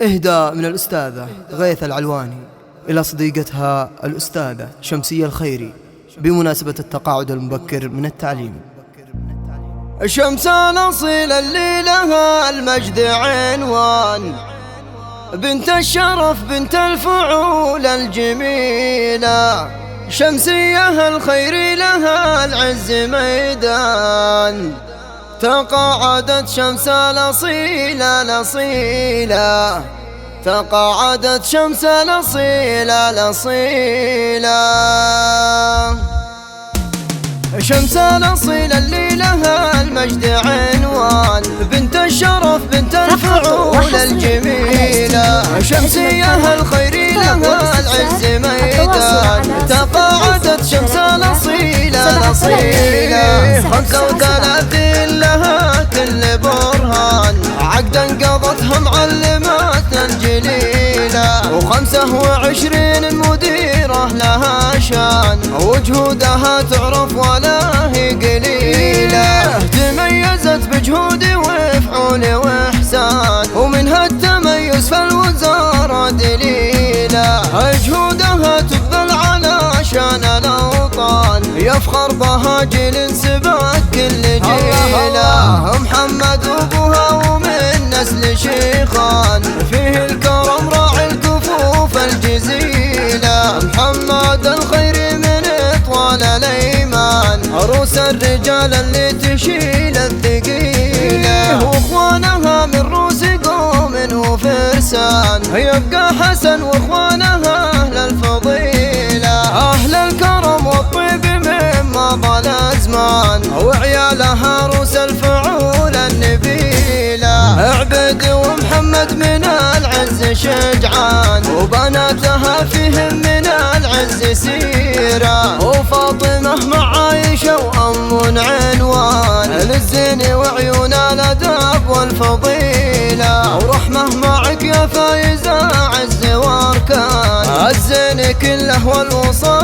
إهداء من الأستاذة غيث العلواني إلى صديقتها الأستاذة شمسية الخيري بمناسبة التقاعد المبكر من التعليم. شمس الأصيل اللي لها المجد عنوان، بنت الشرف بنت الفعول الجميلة، شمسية الخير لها العز ميدان. تقاعدت شمس الأصيلة الأصيلة، تقاعدت شمس الأصيلة الأصيلة. شمس الأصيلة اللي لها المجد عنوان، بنت الشرف بنت الفعول الجميلة، شمسية الخير لها العز ميدان. تقاعدت شمس الأصيلة الأصيلة، 35 لها كل برهان، عقدا قضتها معلمات جليلة، و25 مديرة لها شان، وجهودها تعرف ولا هي قليلة. تميزت بجهود وفعول وإحسان، ومنها التميز في الوزارة دليلة، جهودها تبذل علشان الأوطان، يفخر بها جيل سباق كل جيلة. محمد أبوها ومن نسل شيخان، فيه الكرم راعي الكفوف الجزيلة، محمد الخير من إطوال الأيمان، عروس الرجال اللي تشيل الثقيلة، واخوانها من روس قوم وفرسان، يبقى حسن واخوانها أهل الفضيلة، أهل الكرم والطيب مما ضل الأزمان، وعيالها روس الفعول النبيلة، عبد ومحمد من العز شجعان، وبناتها فيهم من العز سيرة، وفاطمة مع عائشة وأم عنوان، للزين وعيون الأدب والفضيلة، ورحمة معك يا فايزة عز واركان، الزين كله والوصال